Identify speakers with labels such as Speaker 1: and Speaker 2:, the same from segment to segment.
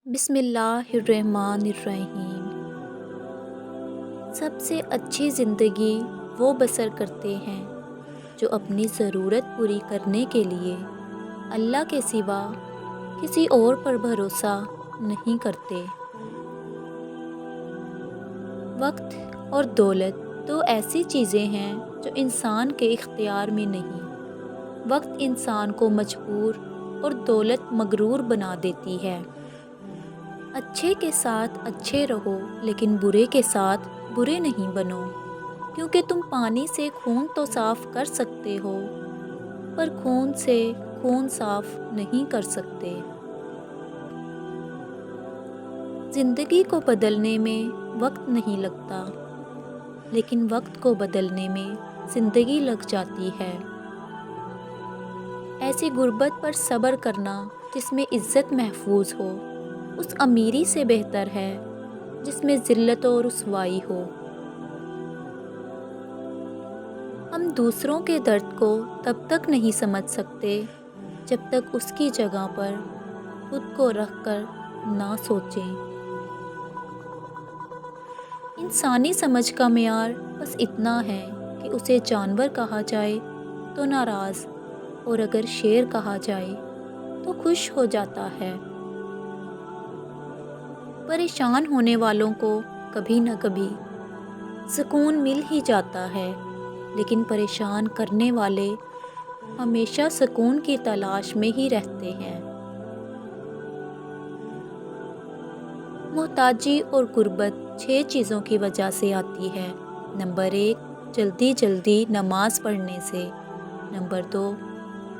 Speaker 1: بسم اللہ الرحمن الرحیم۔ سب سے اچھی زندگی وہ بسر کرتے ہیں جو اپنی ضرورت پوری کرنے کے لیے اللہ کے سوا کسی اور پر بھروسہ نہیں کرتے۔ وقت اور دولت دو ایسی چیزیں ہیں جو انسان کے اختیار میں نہیں۔ وقت انسان کو مجبور اور دولت مغرور بنا دیتی ہے۔ اچھے کے ساتھ اچھے رہو لیکن برے کے ساتھ برے نہیں بنو، کیونکہ تم پانی سے خون تو صاف کر سکتے ہو پر خون سے خون صاف نہیں کر سکتے۔ زندگی کو بدلنے میں وقت نہیں لگتا، لیکن وقت کو بدلنے میں زندگی لگ جاتی ہے۔ ایسی غربت پر صبر کرنا جس میں عزت محفوظ ہو، اس امیری سے بہتر ہے جس میں ذلت اور رسوائی ہو۔ ہم دوسروں کے درد کو تب تک نہیں سمجھ سکتے جب تک اس کی جگہ پر خود کو رکھ کر نہ سوچیں۔ انسانی سمجھ کا معیار بس اتنا ہے کہ اسے جانور کہا جائے تو ناراض، اور اگر شیر کہا جائے تو خوش ہو جاتا ہے۔ پریشان ہونے والوں کو کبھی نہ کبھی سکون مل ہی جاتا ہے، لیکن پریشان کرنے والے ہمیشہ سکون کی تلاش میں ہی رہتے ہیں۔ محتاجی اور غربت 6 چیزوں کی وجہ سے آتی ہے۔ نمبر 1، جلدی جلدی نماز پڑھنے سے۔ نمبر 2،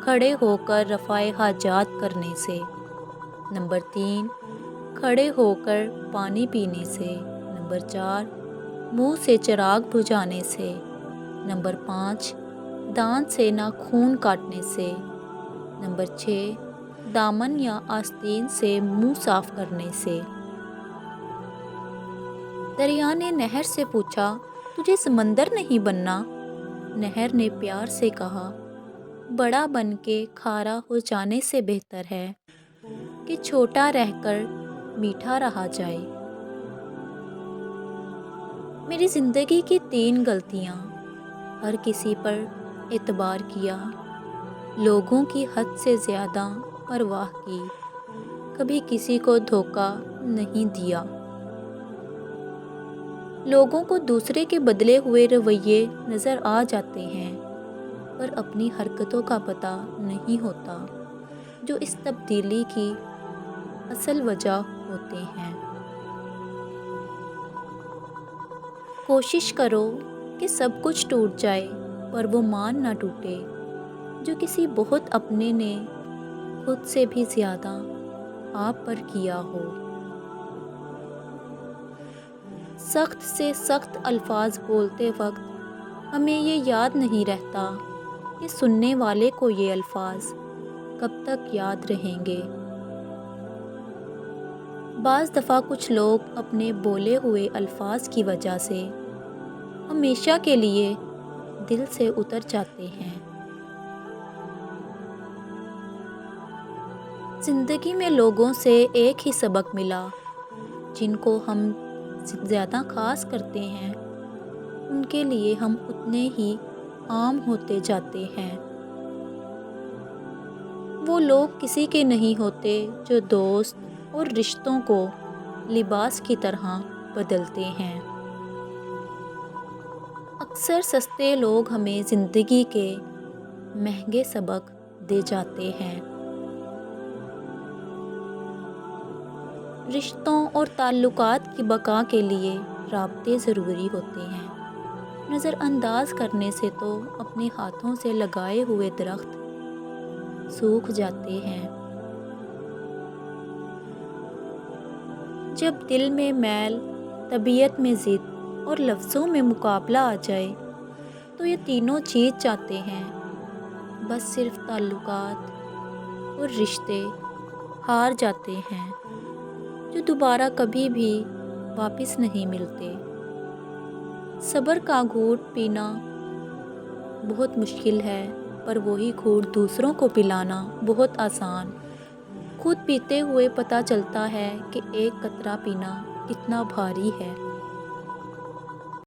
Speaker 1: کھڑے ہو کر رفع حاجات کرنے سے۔ نمبر 3، کھڑے ہو کر پانی پینے سے۔ نمبر 4، منہ سے چراغ بجھانے سے۔ نمبر 5، دانت سے ناخن کاٹنے سے۔ نمبر 6، دامن یا آستین سے منہ صاف کرنے سے۔ دریا نے نہر سے پوچھا، تجھے سمندر نہیں بننا؟ نہر نے پیار سے کہا، بڑا بن کے کھارا ہو جانے سے بہتر ہے کہ چھوٹا رہ کر میٹھا رہا جائے۔ میری زندگی کی 3 غلطیاں: ہر کسی پر اعتبار کیا، لوگوں کی حد سے زیادہ پرواہ کی، کبھی کسی کو دھوکہ نہیں دیا۔ لوگوں کو دوسرے کے بدلے ہوئے رویے نظر آ جاتے ہیں، پر اپنی حرکتوں کا پتہ نہیں ہوتا جو اس تبدیلی کی اصل وجہ ہوتے ہیں۔ کوشش کرو کہ سب کچھ ٹوٹ جائے پر وہ مان نہ ٹوٹے جو کسی بہت اپنے نے خود سے بھی زیادہ آپ پر کیا ہو۔ سخت سے سخت الفاظ بولتے وقت ہمیں یہ یاد نہیں رہتا کہ سننے والے کو یہ الفاظ کب تک یاد رہیں گے۔ بعض دفعہ کچھ لوگ اپنے بولے ہوئے الفاظ کی وجہ سے ہمیشہ کے لیے دل سے اتر جاتے ہیں۔ زندگی میں لوگوں سے ایک ہی سبق ملا، جن کو ہم زیادہ خاص کرتے ہیں ان کے لیے ہم اتنے ہی عام ہوتے جاتے ہیں۔ وہ لوگ کسی کے نہیں ہوتے جو دوست اور رشتوں کو لباس کی طرح بدلتے ہیں۔ اکثر سستے لوگ ہمیں زندگی کے مہنگے سبق دے جاتے ہیں۔ رشتوں اور تعلقات کی بقا کے لیے رابطے ضروری ہوتے ہیں۔ نظر انداز کرنے سے تو اپنے ہاتھوں سے لگائے ہوئے درخت سوکھ جاتے ہیں۔ جب دل میں میل، طبیعت میں ضد اور لفظوں میں مقابلہ آ جائے تو یہ تینوں چیز چاہتے ہیں، بس صرف تعلقات اور رشتے ہار جاتے ہیں جو دوبارہ کبھی بھی واپس نہیں ملتے۔ صبر کا گھونٹ پینا بہت مشکل ہے، پر وہی گھونٹ دوسروں کو پلانا بہت آسان۔ خود پیتے ہوئے پتہ چلتا ہے کہ ایک قطرہ پینا کتنا بھاری ہے۔